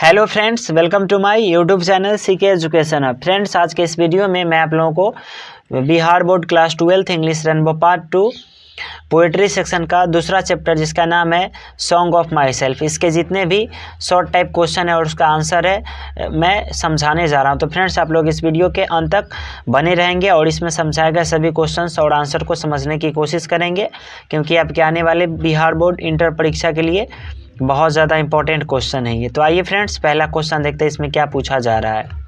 Hello friends, welcome to my YouTube channel CK education hub. Friends, आज के इस video में मैं आप लोगों को Bihar board class 12 English rainbow part 2 poetry section का दूसरा चैप्टर जिसका नाम है सॉन्ग ऑफ माई सेल्फ, इसके जितने भी शॉर्ट टाइप क्वेश्चन है और उसका आंसर है मैं समझाने जा रहा हूं। तो फ्रेंड्स, आप लोग इस वीडियो के अंत तक बने रहेंगे और इसमें समझाए गए सभी क्वेश्चंस और आंसर को समझने की कोशिश करेंगे, क्योंकि आपके आने वाले बिहार बोर्ड इंटर परीक्षा के लिए बहुत ज़्यादा इंपॉर्टेंट क्वेश्चन है ये। तो आइए फ्रेंड्स, पहला क्वेश्चन देखते हैं इसमें क्या पूछा जा रहा है।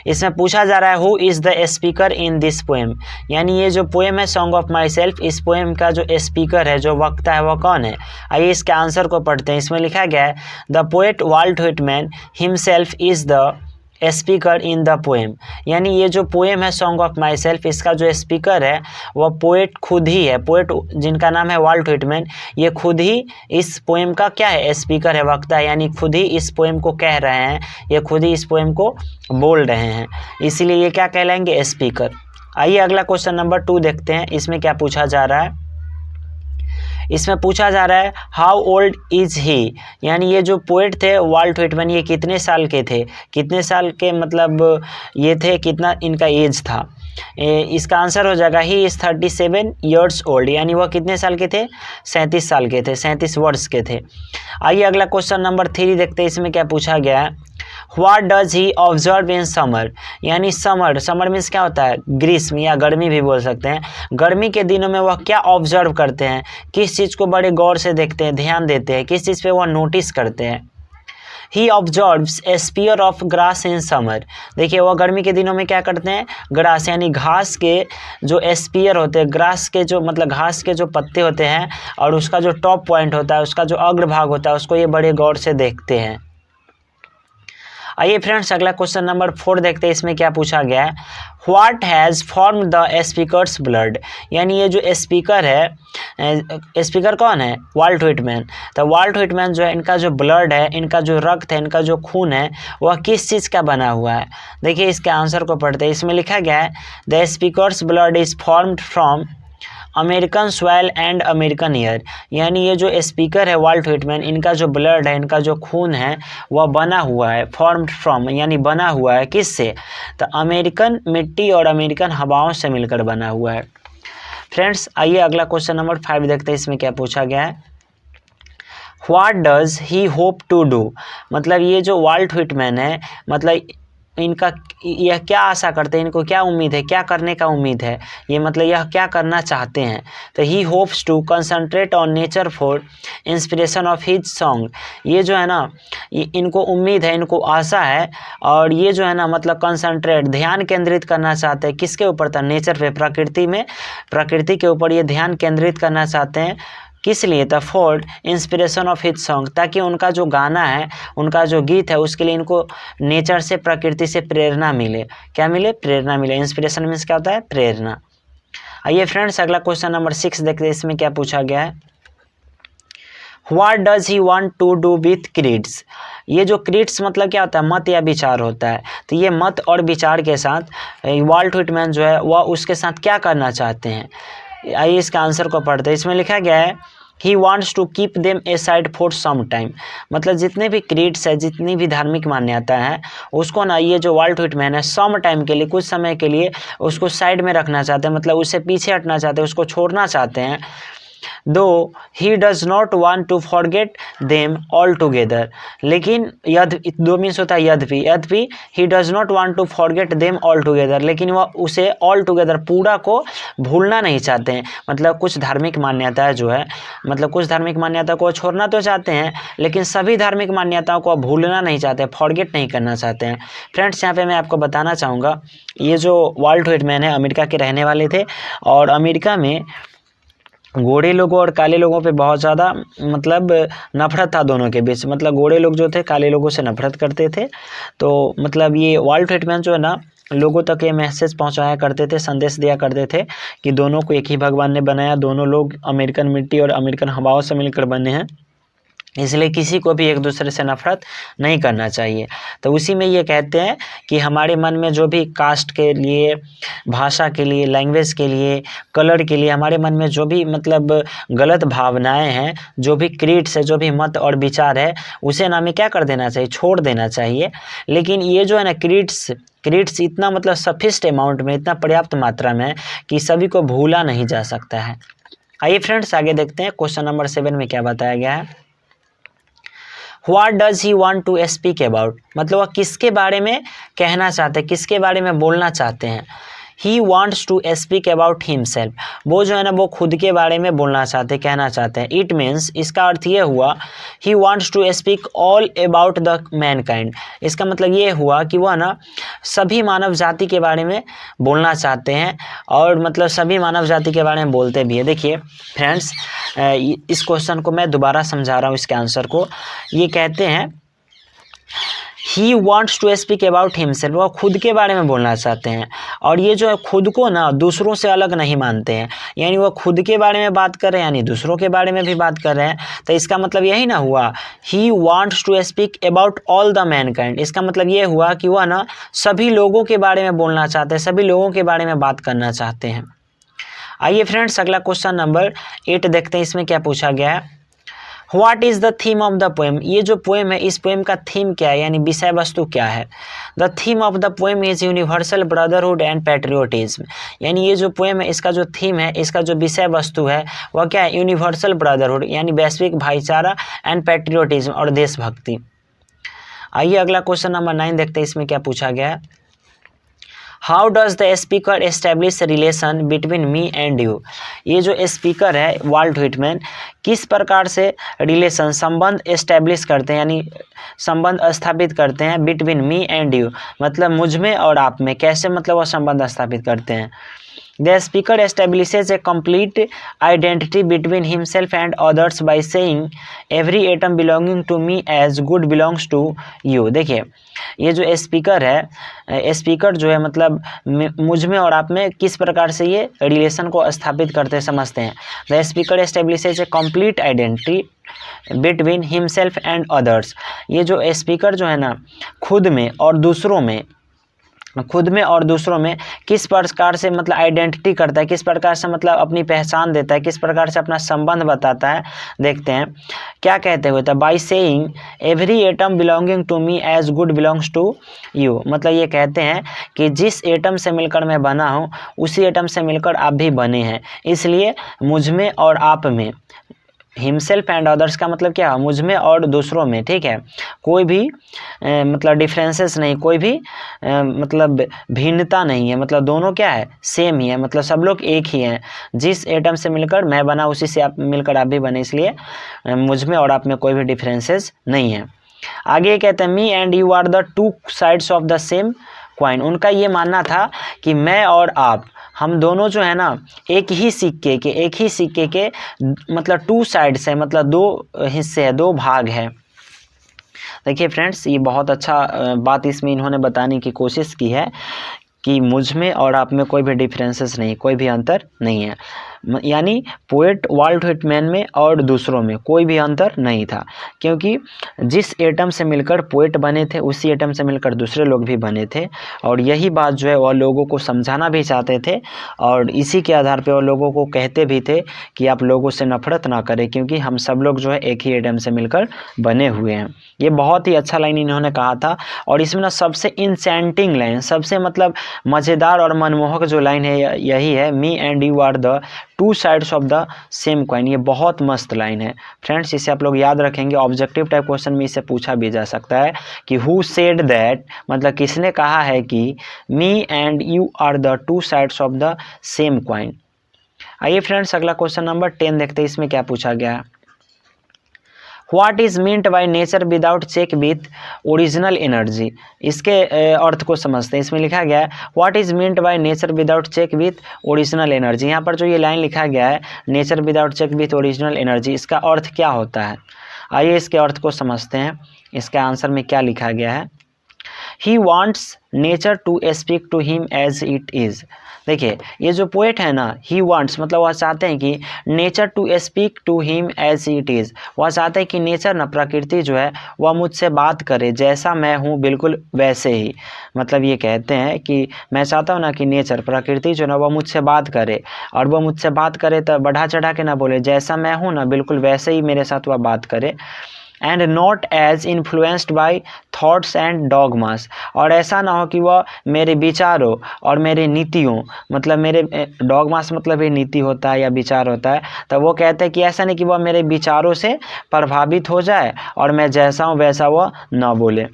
इसमें पूछा जा रहा है who is the speaker in this poem, यानी ये जो पोएम है सॉन्ग ऑफ माई सेल्फ, इस पोएम का जो स्पीकर है, जो वक्ता है, वह कौन है। आइए इसके आंसर को पढ़ते हैं। इसमें लिखा गया है the poet Walt Whitman himself is the speaker in the poem, यानी ये जो पोएम है सॉन्ग ऑफ माई सेल्फ, इसका जो स्पीकर है वह पोएट खुद ही है। पोएट जिनका नाम है वाल्ट व्हिटमैन, ये खुद ही इस पोएम का क्या है, स्पीकर है, वक्ता है, यानी खुद ही इस पोएम को कह रहे हैं, ये खुद ही इस पोएम को बोल रहे हैं, इसीलिए ये क्या कहलाएंगे, स्पीकर। आइए अगला क्वेश्चन नंबर 2 देखते हैं। इसमें क्या पूछा जा रहा है। इसमें पूछा जा रहा है हाउ ओल्ड इज़ ही, यानी ये जो पोएट थे वाल्ट व्हिटमैन, ये कितने साल के थे, कितने साल के मतलब ये थे, कितना इनका एज था। इसका आंसर हो जाएगा ही इज़ 37 ईयर्स ओल्ड, यानी वह कितने साल के थे, 37 साल के थे, 37 वर्ष के थे। आइए अगला क्वेश्चन नंबर 3 देखते हैं। इसमें क्या पूछा गया है what does he observe in summer, यानी समर मीन्स क्या होता है, ग्रीष्म या गर्मी भी बोल सकते हैं। गर्मी के दिनों में वह क्या ऑब्जर्व करते हैं, किस चीज़ को बड़े गौर से देखते हैं, ध्यान देते हैं, किस चीज़ पे वह नोटिस करते हैं। He observes a spear of grass in summer, देखिए वह गर्मी के दिनों में क्या करते हैं, ग्रास यानी घास के जो स्पीयर होते हैं, ग्रास के जो मतलब घास के जो पत्ते होते हैं और उसका जो टॉप पॉइंट होता है, उसका जो अग्रभाग होता है, उसको ये बड़े गौर से देखते हैं। आइए फ्रेंड्स अगला क्वेश्चन नंबर 4 देखते हैं। इसमें क्या पूछा गया है what has form the speakers blood, यानी ये जो स्पीकर है, स्पीकर कौन है, वाल्ट व्हिटमैन। तो वाल्ट व्हिटमैन जो है, इनका जो ब्लड है, इनका जो रक्त है, इनका जो खून है, वह किस चीज़ का बना हुआ है। देखिए इसके आंसर को पढ़ते हैं। इसमें लिखा गया है the speakers blood is formed from American soil and American air, यानी ये जो स्पीकर है वाल्ट व्हिटमैन, इनका जो ब्लड है, इनका जो खून है, वह बना हुआ है, फॉर्म्ड फ्रॉम यानी बना हुआ है किससे, तो अमेरिकन मिट्टी और अमेरिकन हवाओं से मिलकर बना हुआ है। फ्रेंड्स आइए अगला क्वेश्चन नंबर 5 देखते हैं। इसमें क्या पूछा गया है what does he hope to do, मतलब ये जो वाल्ट व्हिटमैन है, मतलब इनका यह क्या आशा करते हैं, इनको क्या उम्मीद है, क्या करने का उम्मीद है, ये मतलब यह क्या करना चाहते हैं। तो he hopes to concentrate on nature for inspiration of his song, ये जो है ना, ये इनको उम्मीद है, इनको आशा है, और ये जो है ना मतलब कंसंट्रेट ध्यान केंद्रित करना चाहते हैं किसके ऊपर था, नेचर पे, प्रकृति में, प्रकृति के ऊपर ये ध्यान केंद्रित करना चाहते हैं। किस लिए, the for inspiration of his song, ताकि उनका जो गाना है, उनका जो गीत है, उसके लिए इनको नेचर से, प्रकृति से प्रेरणा मिले। क्या मिले, प्रेरणा मिले। इंस्पिरेशन मीन्स क्या होता है, प्रेरणा। आइए फ्रेंड्स अगला क्वेश्चन नंबर 6 देखते हैं। इसमें क्या पूछा गया है what does he want to do with creeds, ये जो क्रीड्स मतलब क्या होता है, मत या विचार होता है। तो ये मत और विचार के साथ वाल्ट व्हिटमैन जो है वह उसके साथ क्या करना चाहते हैं। आइए इसका आंसर को पढ़ते हैं। इसमें लिखा गया है he wants to keep them aside for some time, मतलब जितने भी क्रीड्स है, जितनी भी धार्मिक मान्यता है, उसको ना ये जो वाल्ट व्हिटमैन है सम टाइम के लिए, कुछ समय के लिए उसको साइड में रखना चाहते हैं, मतलब उससे पीछे हटना चाहते हैं, उसको छोड़ना चाहते हैं। Though he does not want to forget them altogether, लेकिन यद्य, दो मीन्स होता है यद्यपि he does not want to forget them altogether, लेकिन वह उसे ऑल टुगेदर पूरा को भूलना नहीं चाहते हैं। मतलब कुछ धार्मिक मान्यता जो है, मतलब कुछ धार्मिक मान्यता को छोड़ना तो चाहते हैं, लेकिन सभी धार्मिक मान्यताओं को भूलना नहीं चाहते, फॉरगेट नहीं करना चाहते हैं। फ्रेंड्स यहाँ पे मैं आपको बताना चाहूँगा, ये जो वाल्ट व्हिटमैन है अमेरिका के रहने वाले थे, और अमेरिका में गोरे लोगों और काले लोगों पे बहुत ज़्यादा मतलब नफरत था दोनों के बीच, मतलब गोरे लोग जो थे काले लोगों से नफरत करते थे। तो मतलब ये वाल्ट व्हिटमैन जो है ना, लोगों तक ये मैसेज पहुंचाया करते थे, संदेश दिया करते थे कि दोनों को एक ही भगवान ने बनाया, दोनों लोग अमेरिकन मिट्टी और अमेरिकन हवाओं से मिलकर बने हैं, इसलिए किसी को भी एक दूसरे से नफरत नहीं करना चाहिए। तो उसी में ये कहते हैं कि हमारे मन में जो भी कास्ट के लिए, भाषा के लिए, लैंग्वेज के लिए, कलर के लिए हमारे मन में जो भी मतलब गलत भावनाएं हैं, जो भी क्रीड्स है, जो भी मत और विचार है, उसे ना हमें क्या कर देना चाहिए, छोड़ देना चाहिए। लेकिन ये जो है ना क्रीड्स इतना मतलब सफिस्ट अमाउंट में, इतना पर्याप्त मात्रा में है कि सभी को भूला नहीं जा सकता है। आइए फ्रेंड्स आगे देखते हैं। क्वेश्चन नंबर 7 में क्या बताया गया है। What does he want to speak about? मतलब वह किसके बारे में कहना चाहते हैं, किसके बारे में बोलना चाहते हैं। He wants to speak about himself. वो जो है ना वो खुद के बारे में बोलना चाहते हैं, कहना चाहते हैं। It means इसका अर्थ ये हुआ he wants to speak all about the mankind. इसका मतलब ये हुआ कि वह ना सभी मानव जाति के बारे में बोलना चाहते हैं और मतलब सभी मानव जाति के बारे में बोलते भी है। देखिए फ्रेंड्स, इस क्वेश्चन को मैं दोबारा समझा रहा हूँ, इसके आंसर को। ये कहते हैं he wants to speak about himself, वह खुद के बारे में बोलना चाहते हैं और ये जो है खुद को ना दूसरों से अलग नहीं मानते हैं, यानी वह खुद के बारे में बात कर रहे हैं यानी दूसरों के बारे में भी बात कर रहे हैं। तो इसका मतलब यही ना हुआ he wants to speak about all the mankind. इसका मतलब ये हुआ कि वह ना सभी लोगों के बारे में बोलना चाहते हैं, सभी लोगों के बारे में बात करना चाहते हैं। आइए फ्रेंड्स अगला क्वेश्चन नंबर 8 देखते हैं। इसमें क्या पूछा गया है। What is the theme of the poem. ये जो पोएम है, इस पोएम का थीम क्या है, यानी विषय वस्तु क्या है। The theme of the poem is universal brotherhood and patriotism. यानी ये जो पोएम है, इसका जो थीम है, इसका जो विषय वस्तु है वह क्या है, यूनिवर्सल ब्रदरहुड यानी वैश्विक भाईचारा एंड पैट्रियोटिज्म और देशभक्ति। आइए अगला क्वेश्चन नंबर 9 देखते हैं। इसमें क्या पूछा गया है। How does the speaker establish relation between me and you. ये जो स्पीकर है वाल्ट व्हिटमैन किस प्रकार से रिलेशन, संबंध एस्टेब्लिश करते हैं, यानी संबंध स्थापित करते हैं बिटवीन मी एंड यू, मतलब मुझ में और आप में। कैसे मतलब वह संबंध स्थापित करते हैं। The speaker establishes a complete identity between himself and others by saying every atom belonging to me as good belongs to you। देखिए ये जो स्पीकर है, स्पीकर जो है मतलब मुझ में और आप में किस प्रकार से ये रिलेशन को स्थापित करते समझते हैं। The speaker establishes a complete identity between himself and others. ये जो स्पीकर जो है ना खुद में और दूसरों में किस प्रकार से मतलब आइडेंटिटी करता है, किस प्रकार से मतलब अपनी पहचान देता है, किस प्रकार से अपना संबंध बताता है। देखते हैं क्या कहते हुए था। By saying every atom belonging to me as good belongs to you. मतलब ये कहते हैं कि जिस एटम से मिलकर मैं बना हूँ उसी एटम से मिलकर आप भी बने हैं, इसलिए मुझ में और आप में, हिमसेल्फ एंड अदर्स का मतलब क्या है, मुझ में और दूसरों में, ठीक है, कोई भी मतलब डिफरेंसेस नहीं, कोई भी मतलब भिन्नता नहीं है, मतलब दोनों क्या है, सेम ही है, मतलब सब लोग एक ही हैं। जिस एटम से मिलकर मैं बना उसी से आप मिलकर आप भी बने, इसलिए मुझ में और आप में कोई भी डिफरेंसेस नहीं है। आगे कहते हैं me and you are the two sides of the same coin. उनका ये मानना था कि मैं और आप, हम दोनों जो है ना एक ही सिक्के के मतलब टू साइड्स है, मतलब दो हिस्से है, दो भाग है। देखिए फ्रेंड्स ये बहुत अच्छा बात इसमें इन्होंने बताने की कोशिश की है कि मुझ में और आप में कोई भी डिफरेंसेस नहीं, कोई भी अंतर नहीं है, यानी पोएट वाल्ट व्हिटमैन में और दूसरों में कोई भी अंतर नहीं था, क्योंकि जिस एटम से मिलकर पोएट बने थे उसी एटम से मिलकर दूसरे लोग भी बने थे। और यही बात जो है वह लोगों को समझाना भी चाहते थे और इसी के आधार पर वो लोगों को कहते भी थे कि आप लोगों से नफरत ना करें, क्योंकि हम सब लोग जो है एक ही एटम से मिलकर बने हुए हैं। ये बहुत ही अच्छा लाइन इन्होंने कहा था। और इसमें ना सबसे इंसेंटिंग लाइन, सबसे मतलब मज़ेदार और मनमोहक जो लाइन है यही है, me and you are the two sides of the same coin. ये बहुत मस्त लाइन है फ्रेंड्स, इसे आप लोग याद रखेंगे। ऑब्जेक्टिव टाइप क्वेश्चन में इसे पूछा भी जा सकता है कि हु सेड दैट, मतलब किसने कहा है कि me and you are the two sides of the same coin. आइए फ्रेंड्स अगला क्वेश्चन नंबर 10 देखते हैं। इसमें क्या पूछा गया है। What is meant by nature without check with original energy. इसके अर्थ को समझते हैं। इसमें लिखा गया है what is meant by nature without check with original energy. यहाँ पर जो ये लाइन लिखा गया है nature without check with original energy, इसका अर्थ क्या होता है। आइए इसके अर्थ को समझते हैं। इसके आंसर में क्या लिखा गया है। He wants nature to speak to him as it is. देखिए ये जो पोएट है ना, ही वांट्स मतलब वह चाहते हैं कि nature to speak to him as it is, वह चाहते हैं कि नेचर ना, प्रकृति जो है वह मुझसे बात करे जैसा मैं हूँ बिल्कुल वैसे ही। मतलब ये कहते हैं कि मैं चाहता हूँ ना कि नेचर, प्रकृति जो ना वह मुझसे बात करे, और वह मुझसे बात करे तो बढ़ा चढ़ा के ना बोले, जैसा मैं हूँ ना बिल्कुल वैसे ही मेरे साथ वह बात करे। And not as influenced by thoughts and dogmas, और ऐसा ना हो कि वह मेरे विचारों और मेरे नीतियों, मतलब मेरे डॉगमास मतलब ये नीति होता है या विचार होता है, तो वो कहते हैं कि ऐसा नहीं कि वह मेरे विचारों से प्रभावित हो जाए और मैं जैसा हूँ वैसा वह ना बोले।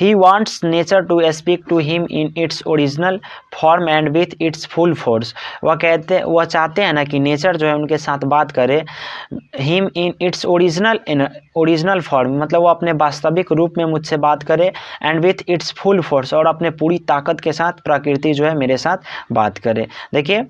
He wants nature to speak to him in its original form and with its full force, वह चाहते हैं ना कि नेचर जो है उनके साथ बात करे, him in its original form मतलब वो अपने वास्तविक रूप में मुझसे बात करे, and with its full force और अपने पूरी ताकत के साथ प्रकृति जो है मेरे साथ बात करे। देखिए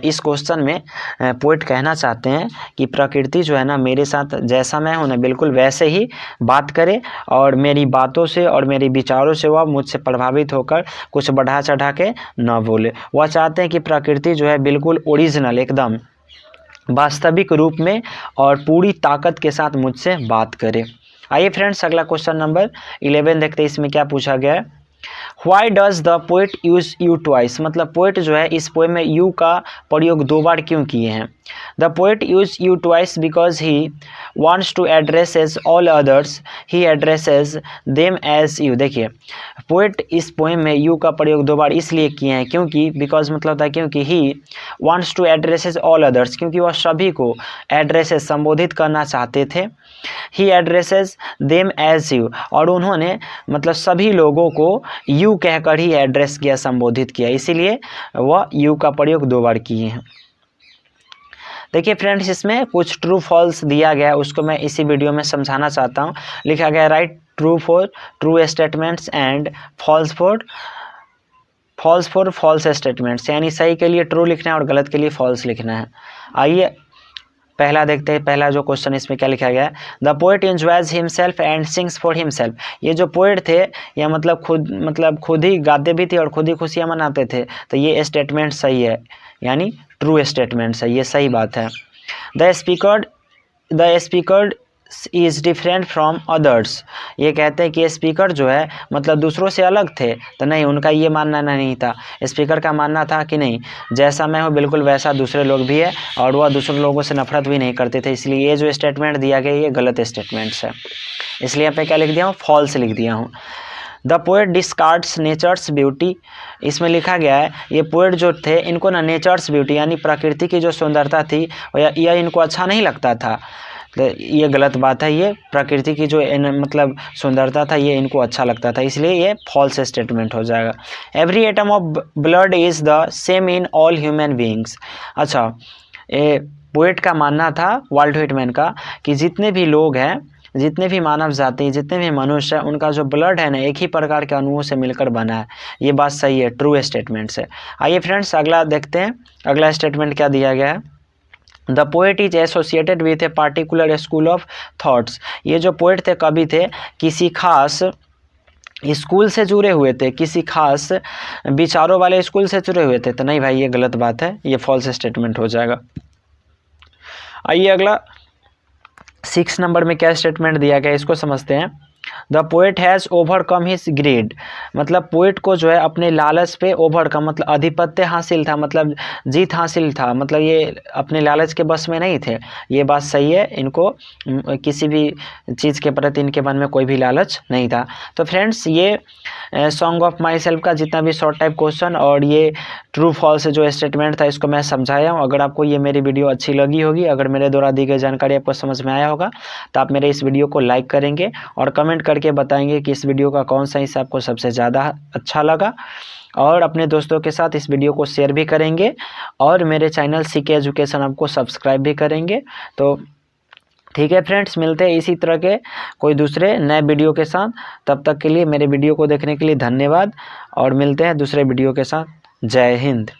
इस क्वेश्चन में पोएट कहना चाहते हैं कि प्रकृति जो है ना मेरे साथ जैसा मैं हूँ ना बिल्कुल वैसे ही बात करे, और मेरी बातों से और मेरे विचारों से वह मुझसे प्रभावित होकर कुछ बढ़ा चढ़ा के ना बोले। वह चाहते हैं कि प्रकृति जो है बिल्कुल ओरिजिनल, एकदम वास्तविक रूप में और पूरी ताकत के साथ मुझसे बात करे। आइए फ्रेंड्स अगला क्वेश्चन नंबर 11 देखते हैं, इसमें क्या पूछा गया है। Why does the poet use you twice, मतलब पोएट जो है इस पोएम में यू का प्रयोग 2 बार क्यों किए हैं। The poet use you twice because he wants to address as all others, he addresses them as you। देखिए पोएट इस पोएम में यू का प्रयोग 2 बार इसलिए किए हैं क्योंकि, बिकॉज मतलब था क्योंकि, ही wants to address as all others क्योंकि वह सभी को एड्रेसेस संबोधित करना चाहते थे। ही एड्रेसेस देम एज यू, और उन्होंने मतलब सभी लोगों को यू कहकर ही एड्रेस किया, संबोधित किया, इसीलिए वह यू का प्रयोग 2 बार किए हैं। देखिए फ्रेंड्स इसमें कुछ ट्रू फॉल्स दिया गया है, उसको मैं इसी वीडियो में समझाना चाहता हूँ। लिखा गया write true for true statements and false for false statements, यानी सही के लिए ट्रू लिखना है और गलत के लिए फॉल्स लिखना है। आइए पहला देखते हैं, पहला जो क्वेश्चन इसमें क्या लिखा गया है। The poet enjoys himself and sings for himself. ये जो पोएट थे या मतलब खुद ही गाते भी थे और खुद ही खुशियाँ मनाते थे, तो ये स्टेटमेंट सही है, यानी ट्रू स्टेटमेंट है, ये सही बात है। The speaker is different from others, ये कहते हैं कि स्पीकर जो है मतलब दूसरों से अलग थे, तो नहीं, उनका ये मानना नहीं था। स्पीकर का मानना था कि नहीं, जैसा मैं हूँ बिल्कुल वैसा दूसरे लोग भी है, और वह दूसरे लोगों से नफरत भी नहीं करते थे, इसलिए ये जो स्टेटमेंट दिया गया ये गलत स्टेटमेंट्स है, इसलिए यहाँ पे क्या लिख दिया हूँ, फॉल्स लिख दिया हूँ। द पोएट डिस्कार्ड्स नेचर्स ब्यूटी, इसमें लिखा गया है ये पोएट जो थे इनको ना नेचर्स ब्यूटी यानी प्रकृति की जो सुंदरता थी यह इनको अच्छा नहीं लगता था, तो ये गलत बात है। ये प्रकृति की जो मतलब सुंदरता था ये इनको अच्छा लगता था, इसलिए ये फॉल्स स्टेटमेंट हो जाएगा। Every atom of blood is the same in all human beings. अच्छा, ये पोएट का मानना था, वाल्ट व्हिटमैन का, कि जितने भी लोग हैं, जितने भी मानव जाति, जितने भी मनुष्य हैं, उनका जो ब्लड है ना एक ही प्रकार के अणुओं से मिलकर बना है। ये बात सही है, ट्रू स्टेटमेंट से। आइए फ्रेंड्स अगला देखते हैं, अगला स्टेटमेंट क्या दिया गया है। The poet is associated with a particular school of thoughts. ये जो पोएट थे, कवि थे, किसी खास स्कूल से जुड़े हुए थे, किसी खास विचारों वाले स्कूल से जुड़े हुए थे, तो नहीं भाई ये गलत बात है, ये फॉल्स स्टेटमेंट हो जाएगा। आइए अगला 6 नंबर में क्या स्टेटमेंट दिया गया इसको समझते हैं। The poet has overcome his greed, मतलब पोएट को जो है अपने लालच पे ओवरकम मतलब आधिपत्य हासिल था, मतलब जीत हासिल था, मतलब ये अपने लालच के बस में नहीं थे। ये बात सही है, इनको किसी भी चीज़ के प्रति इनके मन में कोई भी लालच नहीं था। तो फ्रेंड्स ये सॉन्ग ऑफ माई सेल्फ का जितना भी शॉर्ट टाइप क्वेश्चन और ये ट्रू फॉल्स जो स्टेटमेंट था इसको मैं समझाया हूँ। अगर आपको ये मेरी वीडियो अच्छी लगी होगी, अगर मेरे द्वारा दी गई जानकारी आपको समझ में आया होगा, तो आप मेरे इस वीडियो को लाइक करेंगे और कमेंट करके बताएंगे कि इस वीडियो का कौन सा हिस्सा आपको सबसे ज़्यादा अच्छा लगा, और अपने दोस्तों के साथ इस वीडियो को शेयर भी करेंगे, और मेरे चैनल सीके एजुकेशन आपको सब्सक्राइब भी करेंगे। तो ठीक है फ्रेंड्स, मिलते हैं इसी तरह के कोई दूसरे नए वीडियो के साथ। तब तक के लिए मेरे वीडियो को देखने के लिए धन्यवाद, और मिलते हैं दूसरे वीडियो के साथ। जय हिंद।